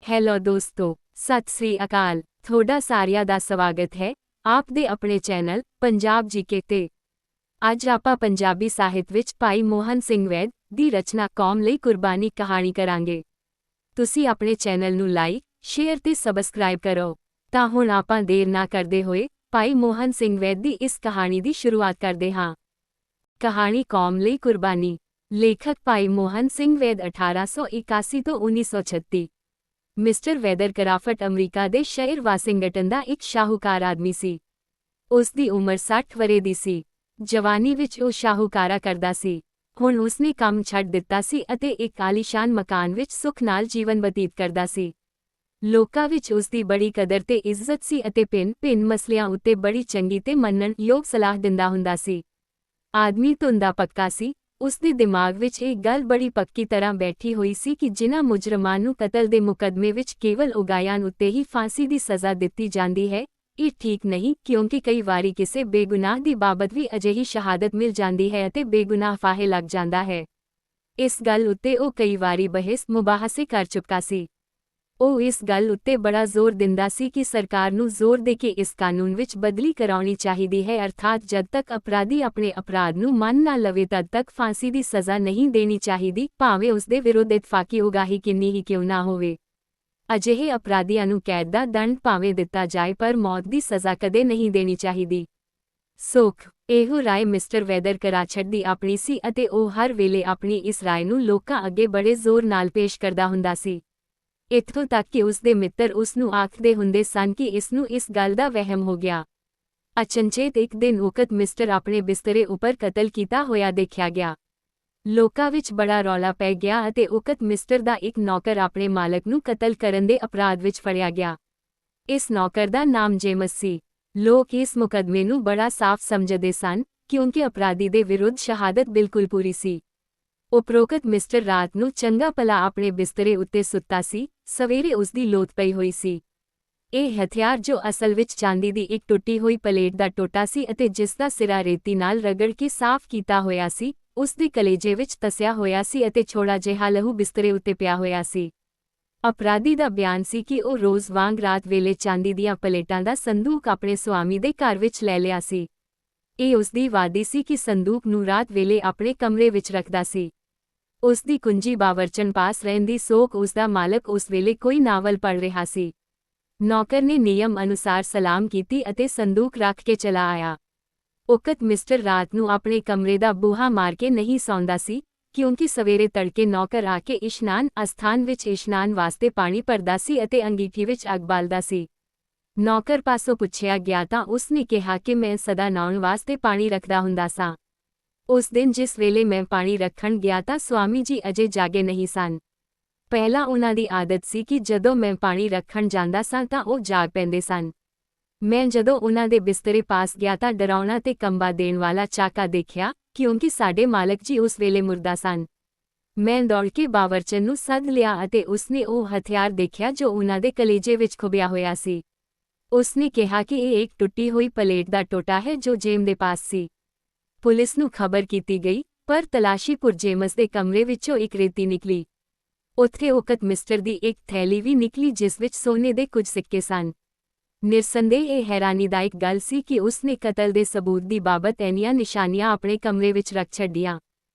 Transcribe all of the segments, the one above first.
Hello ਦੋਸਤੋ, ਸਤਿ ਸ੍ਰੀ ਅਕਾਲ। ਤੁਹਾਡਾ ਸਾਰਿਆਂ ਦਾ ਸਵਾਗਤ ਹੈ ਆਪ ਦੇ ਆਪਣੇ ਚੈਨਲ ਪੰਜਾਬ ਜੀਕੇ ਤੇ। ਅੱਜ ਆਪਾਂ ਪੰਜਾਬੀ ਸਾਹਿਤ ਵਿੱਚ ਭਾਈ ਮੋਹਨ ਸਿੰਘ ਵੈਦ ਦੀ ਰਚਨਾ ਕੌਮ ਲਈ ਕੁਰਬਾਨੀ ਕਹਾਣੀ ਕਰਾਂਗੇ। ਤੁਸੀਂ ਆਪਣੇ ਚੈਨਲ ਨੂੰ ਲਾਈਕ, ਸ਼ੇਅਰ ਤੇ ਸਬਸਕ੍ਰਾਈਬ ਕਰੋ। ਤਾਂ ਹੁਣ ਆਪਾਂ ਦੇਰ ਨਾ ਕਰਦੇ ਹੋਏ ਭਾਈ ਮੋਹਨ ਸਿੰਘ ਵੈਦ ਦੀ ਇਸ ਕਹਾਣੀ ਦੀ ਸ਼ੁਰੂਆਤ ਕਰਦੇ ਹਾਂ। ਕਹਾਣੀ ਕੌਮ ਲਈ ਕੁਰਬਾਨੀ। ਲੇਖਕ ਭਾਈ ਮੋਹਨ ਸਿੰਘ ਵੈਦ 1881 ਤੋਂ 1936। ਮਿਸਟਰ ਵੈਦਰਕਰਾਫਟ ਅਮਰੀਕਾ ਦੇ ਸ਼ਹਿਰ ਵਾਸ਼ਿੰਗਟਨ ਦਾ ਇੱਕ ਸ਼ਾਹੂਕਾਰ ਆਦਮੀ ਸੀ। ਉਸ ਦੀ ਉਮਰ 60 ਵਰ੍ਹੇ ਦੀ ਸੀ। ਜਵਾਨੀ ਵਿੱਚ ਉਹ ਸ਼ਾਹੂਕਾਰਾ ਕਰਦਾ ਸੀ। ਹੁਣ ਉਸਨੇ ਕੰਮ ਛੱਡ ਦਿੱਤਾ ਸੀ ਅਤੇ ਇੱਕ ਆਲੀਸ਼ਾਨ ਮਕਾਨ ਵਿੱਚ ਸੁੱਖ ਨਾਲ ਜੀਵਨ ਬਤੀਤ ਕਰਦਾ ਸੀ। ਲੋਕਾਂ ਵਿੱਚ ਉਸ ਦੀ ਬੜੀ ਕਦਰ ਤੇ ਇੱਜ਼ਤ ਸੀ ਅਤੇ ਭਿੰਨ ਮਸਲਿਆਂ ਉੱਤੇ ਬੜੀ ਚੰਗੀ ਤੇ ਮੰਨਣ ਯੋਗ ਸਲਾਹ ਦਿੰਦਾ ਹੁੰਦਾ ਸੀ। ਆਦਮੀ ਧੁੰਦਾ ਪੱਕਾ ਸੀ। ਉਸ ਦੇ ਦਿਮਾਗ ਵਿੱਚ ਇਹ ਗੱਲ ਬੜੀ ਪੱਕੀ ਤਰ੍ਹਾਂ ਬੈਠੀ ਹੋਈ ਸੀ ਕਿ ਜਿਨ੍ਹਾਂ ਮੁਜਰਮਾਂ ਨੂੰ ਕਤਲ ਦੇ ਮੁਕੱਦਮੇ ਵਿੱਚ ਕੇਵਲ ਉਗਾਇਆਂ ਉੱਤੇ ਹੀ ਫਾਂਸੀ ਦੀ ਸਜ਼ਾ ਦਿੱਤੀ ਜਾਂਦੀ ਹੈ, ਇਹ ਠੀਕ ਨਹੀਂ, ਕਿਉਂਕਿ ਕਈ ਵਾਰੀ ਕਿਸੇ ਬੇਗੁਨਾਹ ਦੀ ਬਾਬਤ ਵੀ ਅਜਿਹੀ ਸ਼ਹਾਦਤ ਮਿਲ ਜਾਂਦੀ ਹੈ ਅਤੇ ਬੇਗੁਨਾਹ ਫਾਹੇ ਲੱਗ ਜਾਂਦਾ ਹੈ। ਇਸ ਗੱਲ ਉੱਤੇ ਉਹ ਕਈ ਵਾਰੀ ਬਹਿਸ ਮੁਬਾਹਸੇ ਕਰ ਚੁੱਕਾ ਸੀ। ਉਹ ਇਸ ਗੱਲ ਉੱਤੇ ਬੜਾ ਜ਼ੋਰ ਦਿੰਦਾ ਸੀ ਕਿ ਸਰਕਾਰ ਨੂੰ ਜ਼ੋਰ ਦੇ ਕੇ ਇਸ ਕਾਨੂੰਨ ਵਿੱਚ ਬਦਲੀ ਕਰਾਉਣੀ ਚਾਹੀਦੀ ਹੈ, ਅਰਥਾਤ ਜਦ ਤੱਕ ਅਪਰਾਧੀ ਆਪਣੇ ਅਪਰਾਧ ਨੂੰ ਮੰਨ ਨਾ ਲਵੇ ਤਦ ਤੱਕ ਫਾਂਸੀ ਦੀ ਸਜ਼ਾ ਨਹੀਂ ਦੇਣੀ ਚਾਹੀਦੀ, ਭਾਵੇਂ ਉਸ ਦੇ ਵਿਰੁੱਧ ਇਤਫਾਕੀ ਉਗਾਹੀ ਕਿੰਨੀ ਹੀ ਕਿਉਂ ਨਾ ਹੋਵੇ। ਅਜਿਹੇ ਅਪਰਾਧੀਆਂ ਨੂੰ ਕੈਦ ਦਾ ਦੰਡ ਭਾਵੇਂ ਦਿੱਤਾ ਜਾਏ ਪਰ ਮੌਤ ਦੀ ਸਜ਼ਾ ਕਦੇ ਨਹੀਂ ਦੇਣੀ ਚਾਹੀਦੀ। ਸੁਖ ਇਹੋ ਰਾਏ ਮਿਸਟਰ ਵੈਦਰਕਰਾਫਟ ਦੀ ਆਪਣੀ ਸੀ ਅਤੇ ਉਹ ਹਰ ਵੇਲੇ ਆਪਣੀ ਇਸ ਰਾਏ ਨੂੰ ਲੋਕਾਂ ਅੱਗੇ ਬੜੇ ਜ਼ੋਰ ਨਾਲ ਪੇਸ਼ ਕਰਦਾ ਹੁੰਦਾ ਸੀ। ਇੱਥੋਂ ਤੱਕ ਕਿ ਉਸ ਦੇ ਮਿੱਤਰ ਉਸ ਨੂੰ ਆਖਦੇ ਹੁੰਦੇ ਸਨ ਕਿ ਇਸ ਨੂੰ ਇਸ ਗੱਲ ਦਾ ਵਹਿਮ ਹੋ ਗਿਆ। ਅਚਨਚੇਤ ਇੱਕ ਦਿਨ ਉਕਤ ਮਿਸਟਰ ਆਪਣੇ ਬਿਸਤਰੇ ਉੱਪਰ ਕਤਲ ਕੀਤਾ ਹੋਇਆ ਦੇਖਿਆ ਗਿਆ। ਲੋਕਾਂ ਵਿੱਚ ਬੜਾ ਰੌਲਾ ਪੈ ਗਿਆ ਅਤੇ ਉਕਤ ਮਿਸਟਰ ਦਾ ਇੱਕ ਨੌਕਰ ਆਪਣੇ ਮਾਲਕ ਨੂੰ ਕਤਲ ਕਰਨ ਦੇ ਅਪਰਾਧ ਵਿੱਚ ਫੜਿਆ ਗਿਆ। ਇਸ ਨੌਕਰ ਦਾ ਨਾਮ ਜੇਮਸ ਸੀ। ਲੋਕ ਇਸ ਮੁਕੱਦਮੇ ਨੂੰ ਬੜਾ ਸਾਫ਼ ਸਮਝਦੇ ਸਨ, ਕਿਉਂਕਿ ਅਪਰਾਧੀ ਦੇ ਵਿਰੁੱਧ ਸ਼ਹਾਦਤ ਬਿਲਕੁਲ ਪੂਰੀ ਸੀ। ਉਪਰੋਕਤ ਮਿਸਟਰ ਰਾਤ ਨੂੰ ਚੰਗਾ ਭਲਾ ਆਪਣੇ ਬਿਸਤਰੇ ਉੱਤੇ ਸੁੱਤਾ ਸੀ। ਸਵੇਰੇ ਉਸ ਦੀ ਲੋਥ ਪਈ ਹੋਈ ਸੀ। ਇਹ ਹਥਿਆਰ, ਜੋ ਅਸਲ ਵਿੱਚ ਚਾਂਦੀ ਦੀ ਇੱਕ ਟੁੱਟੀ ਹੋਈ ਪਲੇਟ ਦਾ ਟੋਟਾ ਸੀ ਅਤੇ ਜਿਸ ਦਾ ਸਿਰਾ ਰੇਤੀ ਨਾਲ ਰਗੜ ਕੇ ਸਾਫ਼ ਕੀਤਾ ਹੋਇਆ ਸੀ, ਉਸ ਦੇ ਕਲੇਜੇ ਵਿੱਚ ਤਸਿਆ ਹੋਇਆ ਸੀ ਅਤੇ ਛੋੜਾ ਜਿਹਾ ਲਹੂ ਬਿਸਤਰੇ ਉੱਤੇ ਪਿਆ ਹੋਇਆ ਸੀ। ਅਪਰਾਧੀ ਦਾ ਬਿਆਨ ਸੀ ਕਿ ਉਹ ਰੋਜ਼ ਵਾਂਗ ਰਾਤ ਵੇਲੇ ਚਾਂਦੀ ਦੀਆਂ ਪਲੇਟਾਂ ਦਾ ਸੰਦੂਕ ਆਪਣੇ ਸੁਆਮੀ ਦੇ ਘਰ ਵਿੱਚ ਲੈ ਲਿਆ ਸੀ। ਇਹ ਉਸ ਦੀ ਵਾਦੀ ਸੀ ਕਿ ਸੰਦੂਕ ਨੂੰ ਰਾਤ ਵੇਲੇ ਆਪਣੇ ਕਮਰੇ ਵਿੱਚ ਰੱਖਦਾ ਸੀ। ਉਸ ਦੀ ਕੁੰਜੀ ਬਾਵਰਚਨ ਪਾਸ ਰਹਿੰਦੀ ਸੋਕ ਉਸ ਦਾ ਮਾਲਕ ਉਸ ਵੇਲੇ ਕੋਈ ਨਾਵਲ ਪੜ੍ਹ ਰਿਹਾ ਸੀ। ਨੌਕਰ ਨੇ ਨਿਯਮ ਅਨੁਸਾਰ ਸਲਾਮ ਕੀਤੀ ਅਤੇ ਸੰਦੂਕ ਰੱਖ ਕੇ ਚਲਾ ਆਇਆ। ਉਕਤ ਮਿਸਟਰ ਰਾਤ ਨੂੰ ਆਪਣੇ ਕਮਰੇ ਦਾ ਬੂਹਾ ਮਾਰ ਕੇ ਨਹੀਂ ਸੌਂਦਾ ਸੀ, ਕਿਉਂਕਿ ਸਵੇਰੇ ਤੜਕੇ ਨੌਕਰ ਆ ਕੇ ਇਸ਼ਨਾਨ ਅਸਥਾਨ ਵਿੱਚ ਇਸ਼ਨਾਨ ਵਾਸਤੇ ਪਾਣੀ ਭਰਦਾ ਸੀ ਅਤੇ ਅੰਗੀਠੀ ਵਿੱਚ ਅੱਗ ਬਾਲਦਾ ਸੀ। ਨੌਕਰ ਪਾਸੋਂ ਪੁੱਛਿਆ ਗਿਆ ਤਾਂ ਉਸ ਨੇ ਕਿਹਾ ਕਿ ਮੈਂ ਸਦਾ ਨਹਾਉਣ ਵਾਸਤੇ ਪਾਣੀ ਰੱਖਦਾ ਹੁੰਦਾ ਸਾਂ। ਉਸ ਦਿਨ ਜਿਸ ਵੇਲੇ ਮੈਂ ਪਾਣੀ ਰੱਖਣ ਗਿਆ ਤਾਂ ਸੁਆਮੀ ਜੀ ਅਜੇ ਜਾਗੇ ਨਹੀਂ ਸਨ। ਪਹਿਲਾਂ ਉਹਨਾਂ ਦੀ ਆਦਤ ਸੀ ਕਿ ਜਦੋਂ ਮੈਂ ਪਾਣੀ ਰੱਖਣ ਜਾਂਦਾ ਸਾਂ ਤਾਂ ਉਹ ਜਾਗ ਪੈਂਦੇ ਸਨ। ਮੈਂ ਜਦੋਂ ਉਹਨਾਂ ਦੇ ਬਿਸਤਰੇ ਪਾਸ ਗਿਆ ਤਾਂ ਡਰਾਉਣਾ ਤੇ ਕੰਬਾ ਦੇਣ ਵਾਲਾ ਝਾਕਾ ਦੇਖਿਆ, ਕਿਉਂਕਿ ਸਾਡੇ ਮਾਲਕ ਜੀ ਉਸ ਵੇਲੇ ਮੁਰਦਾ ਸਨ। ਮੈਂ ਦੌੜ ਕੇ ਬਾਵਰਚਨ ਨੂੰ ਸੱਦ ਲਿਆ ਅਤੇ ਉਸਨੇ ਉਹ ਹਥਿਆਰ ਦੇਖਿਆ ਜੋ ਉਹਨਾਂ ਦੇ ਕਲੇਜੇ ਵਿੱਚ ਖੁੱਭਿਆ ਹੋਇਆ ਸੀ। ਉਸਨੇ ਕਿਹਾ ਕਿ ਇਹ ਇੱਕ ਟੁੱਟੀ ਹੋਈ ਪਲੇਟ ਦਾ ਟੋਟਾ ਹੈ ਜੋ ਜੇਮ ਦੇ ਪਾਸ ਸੀ। ਪੁਲਿਸ ਨੂੰ ਖਬਰ ਕੀਤੀ ਗਈ, ਪਰ ਤਲਾਸ਼ੀ ਪੁਰ ਜੇਮਸ ਦੇ ਕਮਰੇ ਵਿੱਚੋਂ ਇੱਕ ਰੇਤੀ ਨਿਕਲੀ। ਉੱਥੇ ਉਕਤ ਮਿਸਟਰ ਦੀ ਇੱਕ ਥੈਲੀ ਵੀ ਨਿਕਲੀ ਜਿਸ ਵਿੱਚ ਸੋਨੇ ਦੇ ਕੁਝ ਸਿੱਕੇ ਸਨ। ਨਿਰਸੰਦੇਹ ਇਹ ਹੈਰਾਨੀਦਾਇਕ ਗੱਲ ਸੀ ਕਿ ਉਸਨੇ ਕਤਲ ਦੇ ਸਬੂਤ ਦੀ ਬਾਬਤ ਇੰਨੀਆਂ ਨਿਸ਼ਾਨੀਆਂ ਆਪਣੇ ਕਮਰੇ ਵਿੱਚ ਰੱਖ ਛੱਡੀਆਂ।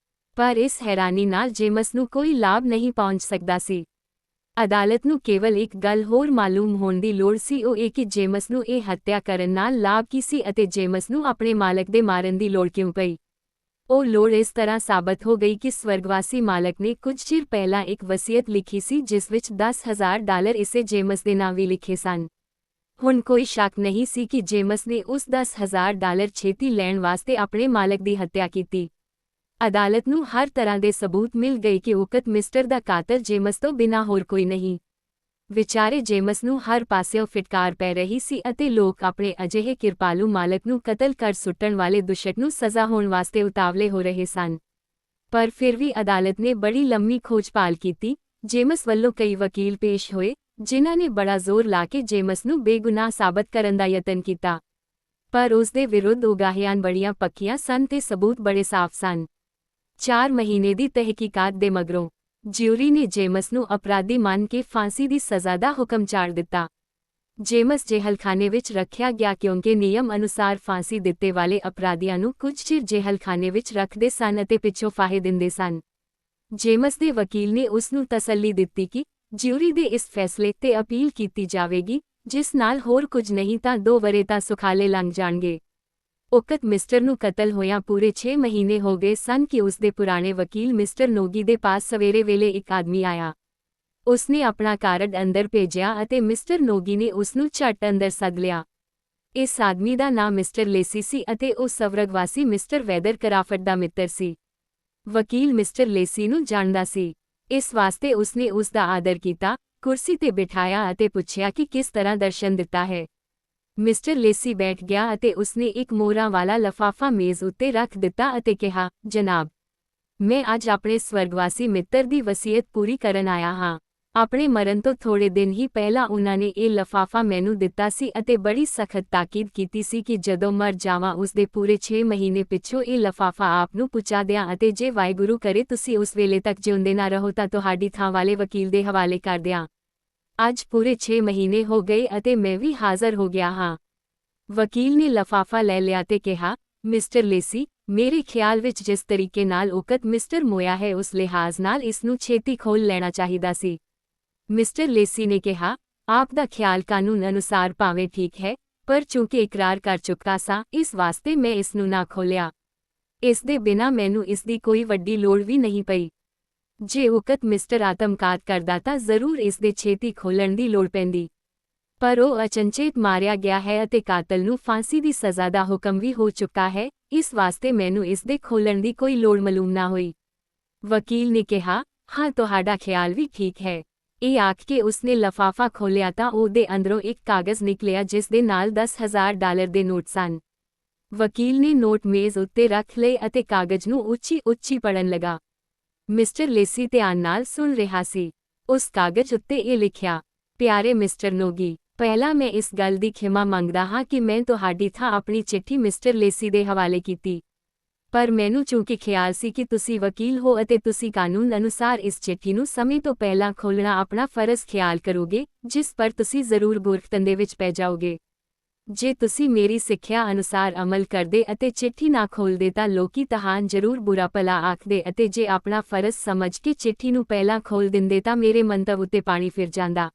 ਪਰ ਇਸ ਹੈਰਾਨੀ ਨਾਲ ਜੇਮਸ ਨੂੰ ਕੋਈ ਲਾਭ ਨਹੀਂ ਪਹੁੰਚ ਸਕਦਾ ਸੀ। ਅਦਾਲਤ ਨੂੰ ਕੇਵਲ ਇੱਕ ਗੱਲ ਹੋਰ ਮਾਲੂਮ ਹੋਣ ਦੀ ਲੋੜ ਸੀ, ਉਹ ਇਹ ਕਿ ਜੇਮਸ ਨੂੰ ਇਹ ਹੱਤਿਆ ਕਰਨ ਨਾਲ ਲਾਭ ਕੀ ਸੀ ਅਤੇ ਜੇਮਸ ਨੂੰ ਆਪਣੇ ਮਾਲਕ ਦੇ ਮਾਰਨ ਦੀ ਲੋੜ ਕਿਉਂ ਪਈ। ਉਹ ਲੋੜ ਇਸ ਤਰ੍ਹਾਂ ਸਾਬਤ ਹੋ ਗਈ ਕਿ ਸਵਰਗਵਾਸੀ ਮਾਲਕ ਨੇ ਕੁਝ ਚਿਰ ਪਹਿਲਾਂ ਇੱਕ ਵਸੀਅਤ ਲਿਖੀ ਸੀ ਜਿਸ ਵਿੱਚ $10,000 ਇਸੇ ਜੇਮਸ ਦੇ ਨਾਂ ਵੀ ਲਿਖੇ ਸਨ। ਹੁਣ ਕੋਈ ਸ਼ੱਕ ਨਹੀਂ ਸੀ ਕਿ ਜੇਮਸ ਨੇ ਉਸ $10,000 ਛੇਤੀ ਲੈਣ ਵਾਸਤੇ ਆਪਣੇ ਮਾਲਕ ਦੀ ਹੱਤਿਆ ਕੀਤੀ। ਅਦਾਲਤ ਨੂੰ ਹਰ ਤਰ੍ਹਾਂ ਦੇ ਸਬੂਤ ਮਿਲ ਗਏ ਕਿ ਉਕਤ ਮਿਸਟਰ ਦਾ ਕਾਤਲ ਜੇਮਸ ਤੋਂ ਬਿਨਾਂ ਹੋਰ ਕੋਈ ਨਹੀਂ। ਵਿਚਾਰੇ ਜੇਮਸ ਨੂੰ ਹਰ ਪਾਸਿਓਂ ਫਿਟਕਾਰ ਪੈ ਰਹੀ ਸੀ ਅਤੇ ਲੋਕ ਆਪਣੇ ਅਜਿਹੇ ਕਿਰਪਾਲੂ ਮਾਲਕ ਨੂੰ ਕਤਲ ਕਰ ਸੁੱਟਣ ਵਾਲੇ ਦੁਸ਼ਟ ਨੂੰ ਸਜ਼ਾ ਹੋਣ ਵਾਸਤੇ ਉਤਾਵਲੇ ਹੋ ਰਹੇ ਸਨ। ਪਰ ਫਿਰ ਵੀ ਅਦਾਲਤ ਨੇ ਬੜੀ ਲੰਮੀ ਖੋਜਪਾਲ ਕੀਤੀ। ਜੇਮਸ ਵੱਲੋਂ ਕਈ ਵਕੀਲ ਪੇਸ਼ ਹੋਏ, ਜਿਨ੍ਹਾਂ ਨੇ ਬੜਾ ਜ਼ੋਰ ਲਾ ਕੇ ਜੇਮਸ ਨੂੰ ਬੇਗੁਨਾਹ ਸਾਬਤ ਕਰਨ ਦਾ ਯਤਨ ਕੀਤਾ। ਪਰ ਉਸ ਦੇ ਵਿਰੁੱਧ ਉਗਾਹੀਆਂ ਬੜੀਆਂ ਪੱਕੀਆਂ ਸਨ ਤੇ ਸਬੂਤ ਬੜੇ ਸਾਫ਼ ਸਨ। 4 ਮਹੀਨੇ ਦੀ ਤਹਿਕੀਕਾਤ ਦੇ ਮਗਰੋਂ ਜਿਊਰੀ ਨੇ ਜੇਮਸ ਨੂੰ ਅਪਰਾਧੀ ਮੰਨ ਕੇ ਫਾਂਸੀ ਦੀ ਸਜ਼ਾ ਦਾ ਹੁਕਮ ਚਾੜ ਦਿੱਤਾ। ਜੇਮਸ ਜੇਲ੍ਹਖਾਨੇ ਵਿੱਚ ਰੱਖਿਆ ਗਿਆ ਕਿਉਂਕਿ ਨਿਯਮ ਅਨੁਸਾਰ ਫਾਂਸੀ ਦਿੱਤੇ ਵਾਲੇ ਅਪਰਾਧੀਆਂ ਨੂੰ ਕੁਝ ਚਿਰ ਜੇਲ੍ਹਖਾਨੇ ਵਿੱਚ ਰੱਖਦੇ ਸਨ ਅਤੇ ਪਿੱਛੋਂ ਫਾਹੇ ਦਿੰਦੇ ਸਨ। ਜੇਮਸ ਦੇ ਵਕੀਲ ਨੇ ਉਸ ਨੂੰ ਤਸੱਲੀ ਦਿੱਤੀ ਕਿ ਜਿਊਰੀ ਦੇ ਇਸ ਫੈਸਲੇ ਤੇ ਅਪੀਲ ਕੀਤੀ ਜਾਵੇਗੀ, ਜਿਸ ਨਾਲ ਹੋਰ ਕੁਝ ਨਹੀਂ ਤਾਂ 2 ਵਰ੍ਹੇ ਤਾਂ ਸੁਖਾਲੇ ਲੰਘ ਜਾਣਗੇ। ਉਕਤ ਮਿਸਟਰ ਨੂੰ ਕਤਲ ਹੋਇਆ ਪੂਰੇ 6 ਮਹੀਨੇ ਹੋ ਗਏ ਸਨ ਕਿ ਉਸ ਦੇ ਪੁਰਾਣੇ ਵਕੀਲ ਮਿਸਟਰ ਨੋਗੀ ਦੇ ਪਾਸ ਸਵੇਰੇ ਵੇਲੇ ਇੱਕ ਆਦਮੀ ਆਇਆ। ਉਸਨੇ ਆਪਣਾ ਕਾਰਡ ਅੰਦਰ ਭੇਜਿਆ ਅਤੇ ਮਿਸਟਰ ਨੋਗੀ ਨੇ ਉਸ ਨੂੰ ਝੱਟ ਅੰਦਰ ਸੱਦ ਲਿਆ। ਇਸ ਆਦਮੀ ਦਾ ਨਾਮ ਮਿਸਟਰ ਲੇਸੀ ਸੀ ਅਤੇ ਉਹ ਸਵਰਗਵਾਸੀ ਮਿਸਟਰ ਵੈਦਰ ਕਰਾਫਟ ਦਾ ਮਿੱਤਰ ਸੀ। ਵਕੀਲ ਮਿਸਟਰ ਲੇਸੀ ਨੂੰ ਜਾਣਦਾ ਸੀ, ਇਸ ਵਾਸਤੇ ਉਸਨੇ ਉਸ ਦਾ ਆਦਰ ਕੀਤਾ, ਕੁਰਸੀ ਤੇ ਬਿਠਾਇਆ ਅਤੇ ਪੁੱਛਿਆ ਕਿ ਕਿਸ ਤਰ੍ਹਾਂ ਦਰਸ਼ਨ ਦਿੱਤਾ ਹੈ। ਮਿਸਟਰ ਲੇਸੀ ਬੈਠ ਗਿਆ ਅਤੇ ਉਸਨੇ ਇੱਕ ਮੋਹਰਾਂ ਵਾਲਾ ਲਿਫਾਫਾ ਮੇਜ਼ ਉੱਤੇ ਰੱਖ ਦਿੱਤਾ ਅਤੇ ਕਿਹਾ, ਜਨਾਬ, ਮੈਂ ਅੱਜ ਆਪਣੇ ਸਵਰਗਵਾਸੀ ਮਿੱਤਰ ਦੀ ਵਸੀਅਤ ਪੂਰੀ ਕਰਨ ਆਇਆ ਹਾਂ। ਆਪਣੇ ਮਰਨ ਤੋਂ ਥੋੜੇ ਦਿਨ ਹੀ ਪਹਿਲਾਂ ਉਹਨਾਂ ਨੇ ਇਹ ਲਿਫਾਫਾ ਮੈਨੂੰ ਦਿੱਤਾ ਸੀ ਅਤੇ ਬੜੀ ਸਖਤ ਤਾਕੀਦ ਕੀਤੀ ਸੀ ਕਿ ਜਦੋਂ ਮਰ ਜਾਵਾਂ ਉਸ ਦੇ ਪੂਰੇ 6 ਮਹੀਨੇ ਪਿੱਛੋਂ ਇਹ ਲਿਫਾਫਾ ਆਪ ਨੂੰ ਪਹੁੰਚਾ ਦਿਆਂ ਅਤੇ ਜੇ ਵਾਹਿਗੁਰੂ ਕਰੇ ਤੁਸੀਂ ਉਸ ਵੇਲੇ ਤੱਕ ਜਿਉਂਦੇ ਨਾ ਰਹੋ ਤਾਂ ਤੁਹਾਡੀ ਥਾਂ ਵਾਲੇ ਵਕੀਲ ਦੇ ਹਵਾਲੇ ਕਰ ਦਿਆਂ। ਅੱਜ ਪੂਰੇ 6 ਮਹੀਨੇ ਹੋ ਗਏ ਅਤੇ ਮੈਂ ਵੀ ਹਾਜ਼ਰ ਹੋ ਗਿਆ ਹਾਂ। ਵਕੀਲ ਨੇ ਲਿਫਾਫਾ ਲੈ ਲਿਆ ਤੇ ਕਿਹਾ, ਮਿਸਟਰ ਲੇਸੀ, ਮੇਰੇ ਖਿਆਲ ਵਿੱਚ ਜਿਸ ਤਰੀਕੇ ਨਾਲ ਉਕਤ ਮਿਸਟਰ ਮੋਇਆ ਹੈ ਉਸ ਲਿਹਾਜ਼ ਨਾਲ ਇਸ ਨੂੰ ਛੇਤੀ ਖੋਲ੍ਹ ਲੈਣਾ ਚਾਹੀਦਾ ਸੀ। ਮਿਸਟਰ ਲੇਸੀ ਨੇ ਕਿਹਾ, ਆਪ ਦਾ ਖਿਆਲ ਕਾਨੂੰਨ ਅਨੁਸਾਰ ਭਾਵੇਂ ਠੀਕ ਹੈ, ਪਰ ਚੂੰਕਿ ਇਕਰਾਰ ਕਰ ਚੁੱਕਾ ਸਾਂ ਇਸ ਵਾਸਤੇ ਮੈਂ ਇਸ ਨੂੰ ਨਾ ਖੋਲ੍ਹਿਆ। ਇਸ ਦੇ ਬਿਨਾਂ ਮੈਨੂੰ ਇਸ ਦੀ ਕੋਈ ਵੱਡੀ ਲੋੜ ਵੀ ਨਹੀਂ ਪਈ। ਜੇ ਉਕਤ ਮਿਸਟਰ ਆਤਮਘਾਤ ਕਰਦਾ ਤਾਂ ਜ਼ਰੂਰ ਇਸ ਦੇ ਛੇਤੀ ਖੋਲ੍ਹਣ ਦੀ ਲੋੜ ਪੈਂਦੀ, ਪਰ ਉਹ ਅਚਨਚੇਤ ਮਾਰਿਆ ਗਿਆ ਹੈ ਅਤੇ ਕਾਤਲ ਨੂੰ ਫਾਂਸੀ ਦੀ ਸਜ਼ਾ ਦਾ ਹੁਕਮ ਵੀ ਹੋ ਚੁੱਕਾ ਹੈ, ਇਸ ਵਾਸਤੇ ਮੈਨੂੰ ਇਸ ਦੇ ਖੋਲ੍ਹਣ ਦੀ ਕੋਈ ਲੋੜ ਮਾਲੂਮ ਨਾ ਹੋਈ। ਵਕੀਲ ਨੇ ਕਿਹਾ, ਹਾਂ ਤੁਹਾਡਾ ਖਿਆਲ ਵੀ ਠੀਕ ਹੈ। ਇਹ ਆਖ ਕੇ ਉਸਨੇ ਲਿਫਾਫਾ ਖੋਲ੍ਹਿਆ ਤਾਂ ਉਹਦੇ ਅੰਦਰੋਂ ਇੱਕ ਕਾਗਜ਼ ਨਿਕਲਿਆ ਜਿਸ ਦੇ ਨਾਲ $10,000 ਦੇ ਨੋਟ ਸਨ। ਵਕੀਲ ਨੇ ਨੋਟ ਮੇਜ਼ ਉੱਤੇ ਰੱਖ ਲਏ ਅਤੇ ਕਾਗਜ਼ ਨੂੰ ਉੱਚੀ ਪੜ੍ਹਨ ਲਗਾ। ਮਿਸਟਰ ਲੇਸੀ ਧਿਆਨ ਨਾਲ ਸੁਣ ਰਿਹਾ ਸੀ। ਉਸ ਕਾਗਜ਼ ਉੱਤੇ ਇਹ ਲਿਖਿਆ, ਪਿਆਰੇ ਮਿਸਟਰ ਨੋਗੀ, ਪਹਿਲਾਂ ਮੈਂ ਇਸ ਗੱਲ ਦੀ ਖਿਮਾ ਮੰਗਦਾ ਹਾਂ ਕਿ ਮੈਂ ਤੁਹਾਡੀ ਥਾਂ ਆਪਣੀ ਚਿੱਠੀ ਮਿਸਟਰ ਲੇਸੀ ਦੇ ਹਵਾਲੇ ਕੀਤੀ, ਪਰ ਮੈਨੂੰ ਚੂੰਕਿ ਖਿਆਲ ਸੀ ਕਿ ਤੁਸੀਂ ਵਕੀਲ ਹੋ ਅਤੇ ਤੁਸੀਂ ਕਾਨੂੰਨ ਅਨੁਸਾਰ ਇਸ ਚਿੱਠੀ ਨੂੰ ਸਮੇਂ ਤੋਂ ਪਹਿਲਾਂ ਖੋਲ੍ਹਣਾ ਆਪਣਾ ਫਰਜ਼ ਖਿਆਲ ਕਰੋਗੇ, ਜਿਸ ਪਰ ਤੁਸੀਂ ਜ਼ਰੂਰ ਗੁਰਖਤੰਦੇ ਵਿੱਚ ਪੈ ਜਾਓਗੇ। ਜੇ ਤੁਸੀਂ ਮੇਰੀ ਸਿੱਖਿਆ ਅਨੁਸਾਰ ਅਮਲ ਕਰਦੇ ਅਤੇ ਚਿੱਠੀ ਨਾ ਖੋਲ੍ਹਦੇ ਤਾਂ ਲੋਕੀ ਤਹਾਨ ਜ਼ਰੂਰ ਬੁਰਾ ਭਲਾ ਆਖਦੇ ਅਤੇ ਜੇ ਆਪਣਾ ਫਰਜ਼ ਸਮਝ ਕੇ ਚਿੱਠੀ ਨੂੰ ਪਹਿਲਾਂ ਖੋਲ੍ਹ ਦਿੰਦੇ ਤਾਂ ਮੇਰੇ ਮੰਤਵ ਉੱਤੇ ਪਾਣੀ ਫਿਰ ਜਾਂਦਾ।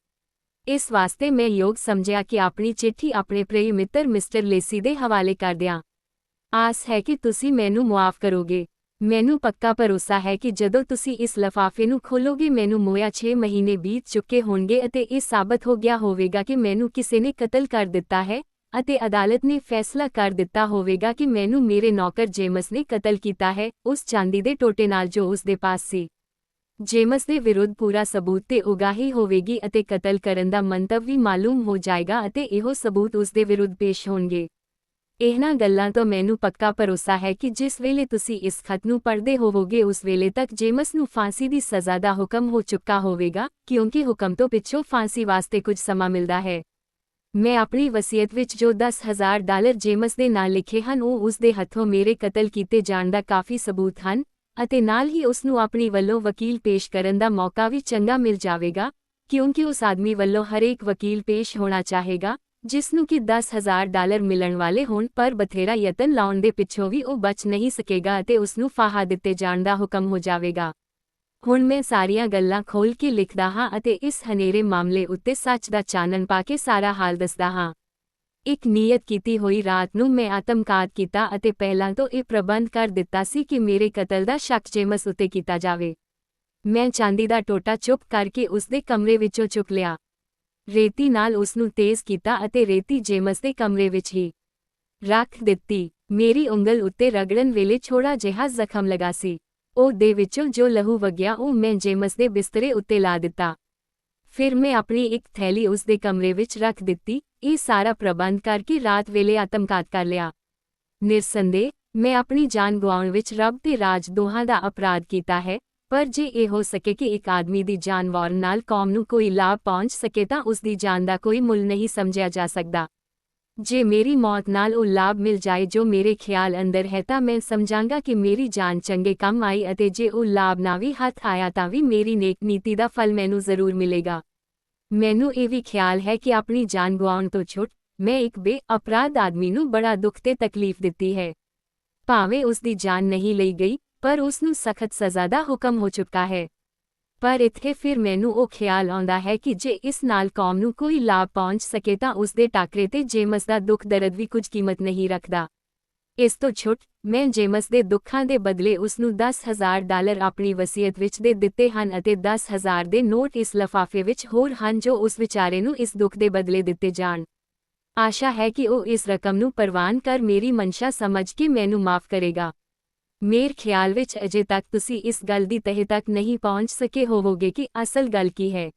ਇਸ ਵਾਸਤੇ ਮੈਂ ਯੋਗ ਸਮਝਿਆ ਕਿ ਆਪਣੀ ਚਿੱਠੀ ਆਪਣੇ ਪ੍ਰਿਯ ਮਿੱਤਰ ਮਿਸਟਰ ਲੇਸੀ ਦੇ ਹਵਾਲੇ ਕਰ ਦਿਆਂ। ਆਸ ਹੈ ਕਿ ਤੁਸੀਂ ਮੈਨੂੰ ਮੁਆਫ਼ ਕਰੋਗੇ। ਮੈਨੂੰ ਪੱਕਾ ਭਰੋਸਾ ਹੈ ਕਿ ਜਦੋਂ ਤੁਸੀਂ ਇਸ ਲਿਫਾਫੇ ਨੂੰ ਖੋਲ੍ਹੋਗੇ ਮੈਨੂੰ ਮੋਇਆ 6 ਮਹੀਨੇ ਬੀਤ ਚੁੱਕੇ ਹੋਣਗੇ ਅਤੇ ਇਹ ਸਾਬਤ ਹੋ ਗਿਆ ਹੋਵੇਗਾ ਕਿ ਮੈਨੂੰ ਕਿਸੇ ਨੇ ਕਤਲ ਕਰ ਦਿੱਤਾ ਹੈ ਅਤੇ ਅਦਾਲਤ ਨੇ ਫੈਸਲਾ ਕਰ ਦਿੱਤਾ ਹੋਵੇਗਾ ਕਿ ਮੈਨੂੰ ਮੇਰੇ ਨੌਕਰ ਜੇਮਸ ਨੇ ਕਤਲ ਕੀਤਾ ਹੈ, ਉਸ ਚਾਂਦੀ ਦੇ ਟੋਟੇ ਨਾਲ ਜੋ ਉਸ ਦੇ ਪਾਸ ਸੀ। ਜੇਮਸ ਦੇ ਵਿਰੁੱਧ ਪੂਰਾ ਸਬੂਤ ਤੇ ਉਗਾਹੀ ਹੋਵੇਗੀ ਅਤੇ ਕਤਲ ਕਰਨ ਦਾ ਮੰਤਵ ਵੀ ਮਾਲੂਮ ਹੋ ਜਾਏਗਾ ਅਤੇ ਇਹੋ ਸਬੂਤ ਉਸ ਦੇ ਵਿਰੁੱਧ ਪੇਸ਼ ਹੋਣਗੇ। ਇਹਨਾਂ ਗੱਲਾਂ ਤੋਂ ਮੈਨੂੰ ਪੱਕਾ ਭਰੋਸਾ ਹੈ ਕਿ ਜਿਸ ਵੇਲੇ ਤੁਸੀਂ ਇਸ ਖਤ ਨੂੰ ਪੜ੍ਹਦੇ ਹੋਵੋਗੇ ਉਸ ਵੇਲੇ ਤੱਕ ਜੇਮਸ ਨੂੰ ਫਾਂਸੀ ਦੀ ਸਜ਼ਾ ਦਾ ਹੁਕਮ ਹੋ ਚੁੱਕਾ ਹੋਵੇਗਾ, ਕਿਉਂਕਿ ਹੁਕਮ ਤੋਂ ਪਿੱਛੋਂ ਫਾਂਸੀ ਵਾਸਤੇ ਕੁਝ ਸਮਾਂ ਮਿਲਦਾ ਹੈ। ਮੈਂ ਆਪਣੀ ਵਸੀਅਤ ਵਿੱਚ ਜੋ $10,000 ਜੇਮਸ ਦੇ ਨਾਂ ਲਿਖੇ ਹਨ ਉਹ ਉਸ ਦੇ ਹੱਥੋਂ ਮੇਰੇ ਕਤਲ ਕੀਤੇ ਜਾਣ ਦਾ ਕਾਫੀ ਸਬੂਤ ਹਨ ਅਤੇ ਨਾਲ ਹੀ ਉਸ ਨੂੰ ਆਪਣੀ ਵੱਲੋਂ ਵਕੀਲ ਪੇਸ਼ ਕਰਨ ਦਾ ਮੌਕਾ ਵੀ ਚੰਗਾ ਮਿਲ ਜਾਵੇਗਾ, ਕਿਉਂਕਿ ਉਸ ਆਦਮੀ ਵੱਲੋਂ ਹਰੇਕ ਵਕੀਲ ਪੇਸ਼ ਹੋਣਾ ਚਾਹੇਗਾ ਜਿਸ ਨੂੰ ਕਿ $10,000 ਮਿਲਣ ਵਾਲੇ ਹੋਣ, ਪਰ ਬਥੇਰਾ ਯਤਨ ਲਾਉਣ ਦੇ ਪਿੱਛੋਂ ਵੀ ਉਹ ਬਚ ਨਹੀਂ ਸਕੇਗਾ ਅਤੇ ਉਸ ਨੂੰ ਫਾਹਾ ਦਿੱਤੇ ਜਾਣ ਦਾ ਹੁਕਮ ਹੋ ਜਾਵੇਗਾ। ਹੁਣ ਮੈਂ ਸਾਰੀਆਂ ਗੱਲਾਂ ਖੋਲ੍ਹ ਕੇ ਲਿਖਦਾ ਹਾਂ ਅਤੇ ਇਸ ਹਨੇਰੇ ਮਾਮਲੇ ਉੱਤੇ ਸੱਚ ਦਾ ਚਾਨਣ ਪਾ ਕੇ ਸਾਰਾ ਹਾਲ ਦੱਸਦਾ ਹਾਂ। ਇੱਕ ਨਿਯਤ ਕੀਤੀ ਹੋਈ ਰਾਤ ਨੂੰ ਮੈਂ ਆਤਮਘਾਤ ਕੀਤਾ ਅਤੇ ਪਹਿਲਾਂ ਤੋਂ ਇਹ ਪ੍ਰਬੰਧ ਕਰ ਦਿੱਤਾ ਸੀ ਕਿ ਮੇਰੇ ਕਤਲ ਦਾ ਸ਼ੱਕ ਜੇਮਸ ਉੱਤੇ ਕੀਤਾ ਜਾਵੇ। ਮੈਂ ਚਾਂਦੀ ਦਾ ਟੋਟਾ ਚੁੱਪ ਕਰਕੇ ਉਸ ਦੇ ਕਮਰੇ ਵਿੱਚੋਂ ਚੁੱਕ ਲਿਆ, ਰੇਤੀ ਨਾਲ ਉਸ ਨੂੰ ਤੇਜ਼ ਕੀਤਾ ਅਤੇ ਰੇਤੀ ਜੇਮਸ ਦੇ ਕਮਰੇ ਵਿੱਚ ਹੀ ਰੱਖ ਦਿੱਤੀ। ਮੇਰੀ ਉਂਗਲ ਉੱਤੇ ਰਗੜਨ ਵੇਲੇ ਥੋੜਾ ਜਿਹਾ ਜ਼ਖਮ ਲਗਾ ਸੀ। ਉਹ ਦੇ ਵਿੱਚੋਂ ਜੋ ਲਹੂ ਵਗਿਆ ਉਹ ਮੈਂ ਜੇਮਸ ਦੇ ਬਿਸਤਰੇ ਉੱਤੇ ਲਾ ਦਿੱਤਾ। ਫਿਰ ਮੈਂ ਆਪਣੀ ਇੱਕ ਥੈਲੀ ਉਸ ਦੇ ਕਮਰੇ ਵਿੱਚ ਰੱਖ ਦਿੱਤੀ। ਇਹ ਸਾਰਾ ਪ੍ਰਬੰਧ ਕਰਕੇ ਰਾਤ ਵੇਲੇ ਆਤਮਘਾਤ ਕਰ ਲਿਆ। ਨਿਰਸੰਦੇਹ ਮੈਂ ਆਪਣੀ ਜਾਨ ਗਵਾਉਣ ਵਿੱਚ ਰੱਬ ਤੇ ਰਾਜ ਦੋਹਾਂ ਦਾ ਅਪਰਾਧ ਕੀਤਾ ਹੈ, ਪਰ ਜੇ ਇਹ ਹੋ ਸਕੇ ਕਿ ਇੱਕ ਆਦਮੀ ਦੀ ਜਾਨ ਵਾਰਨ ਨਾਲ ਕੌਮ ਨੂੰ ਕੋਈ ਲਾਭ ਪਹੁੰਚ ਸਕੇ ਤਾਂ ਉਸ ਦੀ ਜਾਨ ਦਾ ਕੋਈ ਮੁੱਲ ਨਹੀਂ ਸਮਝਿਆ ਜਾ ਸਕਦਾ। ਜੇ ਮੇਰੀ ਮੌਤ ਨਾਲ ਉਹ ਲਾਭ ਮਿਲ ਜਾਏ ਜੋ ਮੇਰੇ ਖਿਆਲ ਅੰਦਰ ਹੈ ਤਾਂ ਮੈਂ ਸਮਝਾਂਗਾ ਕਿ ਮੇਰੀ ਜਾਨ ਚੰਗੇ ਕੰਮ ਆਈ, ਅਤੇ ਜੇ ਉਹ ਲਾਭ ਨਾ ਵੀ ਹੱਥ ਆਇਆ ਤਾਂ ਵੀ ਮੇਰੀ ਨੇਕ ਨੀਤੀ ਦਾ ਫਲ ਮੈਨੂੰ ਜ਼ਰੂਰ ਮਿਲੇਗਾ। ਮੈਨੂੰ ਇਹ ਵੀ ਖਿਆਲ ਹੈ ਕਿ ਆਪਣੀ ਜਾਨ ਗਵਾਉਣ ਤੋਂ ਛੁੱਟ ਮੈਂ ਇੱਕ ਬੇਅਪਰਾਧ ਆਦਮੀ ਨੂੰ ਬੜਾ ਦੁੱਖ ਤੇ ਤਕਲੀਫ ਦਿੱਤੀ ਹੈ। ਭਾਵੇਂ ਉਸ ਦੀ ਜਾਨ ਨਹੀਂ ਲਈ ਗਈ, ਪਰ ਉਸ ਨੂੰ ਸਖਤ ਸਜ਼ਾ ਦਾ ਹੁਕਮ ਹੋ ਚੁੱਕਾ ਹੈ। ਪਰ ਇੱਥੇ ਫਿਰ ਮੈਨੂੰ ਉਹ ਖਿਆਲ ਆਉਂਦਾ ਹੈ ਕਿ ਜੇ ਇਸ ਨਾਲ ਕੌਮ ਨੂੰ ਕੋਈ ਲਾਭ ਪਹੁੰਚ ਸਕੇ ਤਾਂ ਉਸ ਦੇ ਟਾਕਰੇ ਤੇ ਜੇਮਸ ਦਾ ਦੁੱਖ ਦਰਦ ਵੀ ਕੁਝ ਕੀਮਤ ਨਹੀਂ ਰੱਖਦਾ। ਇਸ ਤੋਂ ਛੁੱਟ ਮੈਂ ਜੇਮਸ ਦੇ ਦੁੱਖਾਂ ਦੇ ਬਦਲੇ ਉਸ ਨੂੰ $10,000 ਆਪਣੀ ਵਸੀਅਤ ਵਿੱਚ ਦੇ ਦਿੱਤੇ ਹਨ, ਅਤੇ 10,000 ਦੇ ਨੋਟ ਇਸ ਲਿਫਾਫੇ ਵਿੱਚ ਹੋਰ ਹਨ ਜੋ ਉਸ ਵਿਚਾਰੇ ਨੂੰ ਇਸ ਦੁੱਖ ਦੇ ਬਦਲੇ ਦਿੱਤੇ ਜਾਣ। ਆਸ਼ਾ ਹੈ ਕਿ ਉਹ ਇਸ ਰਕਮ ਨੂੰ ਪ੍ਰਵਾਨ ਕਰ ਮੇਰੀ ਮਨਸ਼ਾ ਸਮਝ ਕੇ ਮੈਨੂੰ ਮਾਫ ਕਰੇਗਾ। ਮੇਰੇ ਖਿਆਲ ਵਿੱਚ ਅਜੇ ਤੱਕ ਤੁਸੀਂ ਇਸ ਗੱਲ ਦੀ ਤਹਿ ਤੱਕ ਨਹੀਂ ਪਹੁੰਚ ਸਕੇ ਹੋਵੋਗੇ ਕਿ ਅਸਲ ਗੱਲ ਕੀ ਹੈ।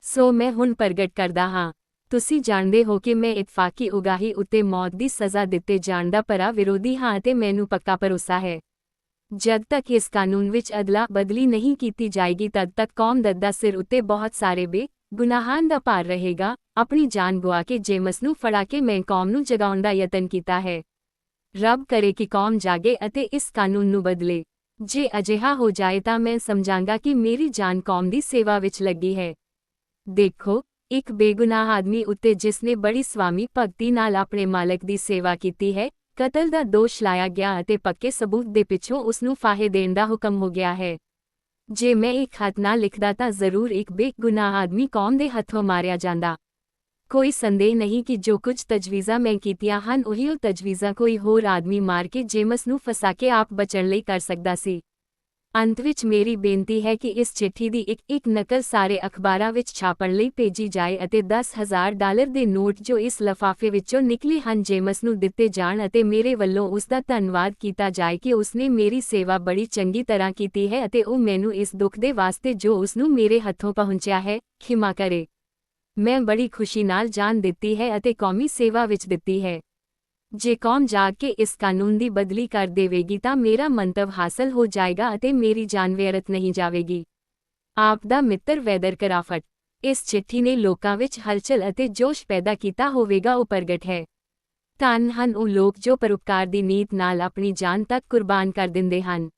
ਸੋ ਮੈਂ ਹੁਣ ਪ੍ਰਗਟ ਕਰਦਾ ਹਾਂ। ਤੁਸੀਂ ਜਾਣਦੇ ਹੋ ਕਿ ਮੈਂ ਇਤਫਾਕੀ ਉਗਾਹੀ ਉੱਤੇ ਮੌਤ ਦੀ ਸਜ਼ਾ ਦਿੱਤੇ ਜਾਣ ਦਾ ਭਰਾ ਵਿਰੋਧੀ ਹਾਂ, ਅਤੇ ਮੈਨੂੰ ਪੱਕਾ ਭਰੋਸਾ ਹੈ ਜਦ ਤੱਕ ਇਸ ਕਾਨੂੰਨ ਵਿੱਚ ਅਦਲਾ ਬਦਲੀ ਨਹੀਂ ਕੀਤੀ ਜਾਏਗੀ ਤਦ ਤੱਕ ਕੌਮ ਦਾ ਸਿਰ ਉੱਤੇ ਬਹੁਤ ਸਾਰੇ ਬੇਗੁਨਾਹਾਂ ਦਾ ਭਾਰ ਰਹੇਗਾ। ਆਪਣੀ ਜਾਨ ਗੁਆ ਕੇ ਜੇਮਸ ਨੂੰ ਫੜਾ ਕੇ ਮੈਂ ਕੌਮ ਨੂੰ ਜਗਾਉਣ ਦਾ ਯਤਨ ਕੀਤਾ ਹੈ। ਰੱਬ ਕਰੇ ਕਿ ਕੌਮ ਜਾਗੇ ਅਤੇ ਇਸ ਕਾਨੂੰਨ ਨੂੰ ਬਦਲੇ। ਜੇ ਅਜਿਹਾ ਹੋ ਜਾਏ ਤਾਂ ਮੈਂ ਸਮਝਾਂਗਾ ਕਿ ਮੇਰੀ ਜਾਨ ਕੌਮ ਦੀ ਸੇਵਾ ਵਿੱਚ ਲੱਗੀ ਹੈ। ਦੇਖੋ, ਇੱਕ ਬੇਗੁਨਾਹ ਆਦਮੀ ਉੱਤੇ ਜਿਸਨੇ ਬੜੀ ਸਵਾਮੀ ਭਗਤੀ ਨਾਲ ਆਪਣੇ ਮਾਲਕ ਦੀ ਸੇਵਾ ਕੀਤੀ ਹੈ, ਕਤਲ ਦਾ ਦੋਸ਼ ਲਾਇਆ ਗਿਆ ਅਤੇ ਪੱਕੇ ਸਬੂਤ ਦੇ ਪਿੱਛੋਂ ਉਸ ਨੂੰ ਫਾਹੇ ਦੇਣ ਦਾ ਹੁਕਮ ਹੋ ਗਿਆ ਹੈ। ਜੇ ਮੈਂ ਇੱਕ ਖਤ ਨਾ ਲਿਖਦਾ ਤਾਂ ਜ਼ਰੂਰ ਇੱਕ ਬੇਗੁਨਾਹ ਆਦਮੀ ਕੌਮ ਦੇ ਹੱਥੋਂ ਮਾਰਿਆ ਜਾਂਦਾ। ਕੋਈ ਸੰਦੇਹ ਨਹੀਂ ਕਿ ਜੋ ਕੁਝ ਤਜਵੀਜ਼ਾਂ ਮੈਂ ਕੀਤੀਆਂ ਹਨ ਉਹੀ ਉਹ ਤਜਵੀਜ਼ਾਂ ਕੋਈ ਹੋਰ ਆਦਮੀ ਮਾਰ ਕੇ ਜੇਮਸ ਨੂੰ ਫਸਾ ਕੇ ਆਪ ਬਚਣ ਲਈ ਕਰ ਸਕਦਾ ਸੀ। ਅੰਤ ਵਿੱਚ ਮੇਰੀ ਬੇਨਤੀ ਹੈ ਕਿ ਇਸ ਚਿੱਠੀ ਦੀ ਇੱਕ ਨਕਲ ਸਾਰੇ ਅਖਬਾਰਾਂ ਵਿੱਚ ਛਾਪਣ ਲਈ ਭੇਜੀ ਜਾਏ, ਅਤੇ $10,000 ਦੇ ਨੋਟ ਜੋ ਇਸ ਲਿਫਾਫੇ ਵਿੱਚੋਂ ਨਿਕਲੇ ਹਨ ਜੇਮਸ ਨੂੰ ਦਿੱਤੇ ਜਾਣ, ਅਤੇ ਮੇਰੇ ਵੱਲੋਂ ਉਸ ਦਾ ਧੰਨਵਾਦ ਕੀਤਾ ਜਾਏ ਕਿ ਉਸਨੇ ਮੇਰੀ ਸੇਵਾ ਬੜੀ ਚੰਗੀ ਤਰ੍ਹਾਂ ਕੀਤੀ ਹੈ ਅਤੇ ਉਹ ਮੈਨੂੰ ਇਸ ਦੁੱਖ ਦੇ ਵਾਸਤੇ ਜੋ ਉਸ ਨੂੰ ਮੇਰੇ ਹੱਥੋਂ ਪਹੁੰਚਿਆ ਹੈ ਖਿਮਾ ਕਰੇ। ਮੈਂ ਬੜੀ ਖੁਸ਼ੀ ਨਾਲ ਜਾਨ ਦਿੱਤੀ ਹੈ ਅਤੇ ਕੌਮੀ ਸੇਵਾ ਵਿੱਚ ਦਿੱਤੀ ਹੈ। ਜੇ ਕੌਮ ਜਾਗ ਕੇ ਇਸ ਕਾਨੂੰਨ ਦੀ ਬਦਲੀ ਕਰ ਦੇਵੇਗੀ ਤਾਂ ਮੇਰਾ ਮੰਤਵ ਹਾਸਲ ਹੋ ਜਾਏਗਾ ਅਤੇ ਮੇਰੀ ਜਾਨ ਵਿਅਰਥ ਨਹੀਂ ਜਾਵੇਗੀ। ਆਪ ਦਾ ਮਿੱਤਰ ਵੈਦਰ ਕਰਾਫਟ। ਇਸ ਚਿੱਠੀ ਨੇ ਲੋਕਾਂ ਵਿੱਚ ਹਲਚਲ ਅਤੇ ਜੋਸ਼ ਪੈਦਾ ਕੀਤਾ ਹੋਵੇਗਾ। ਉਹ ਪ੍ਰਗਟ ਹੈ। ਧੰਨ ਹਨ ਉਹ ਲੋਕ ਜੋ ਪਰਉਪਕਾਰ ਦੀ ਨੀਤ ਨਾਲ ਆਪਣੀ ਜਾਨ ਤੱਕ ਕੁਰਬਾਨ ਕਰ ਦਿੰਦੇ ਹਨ।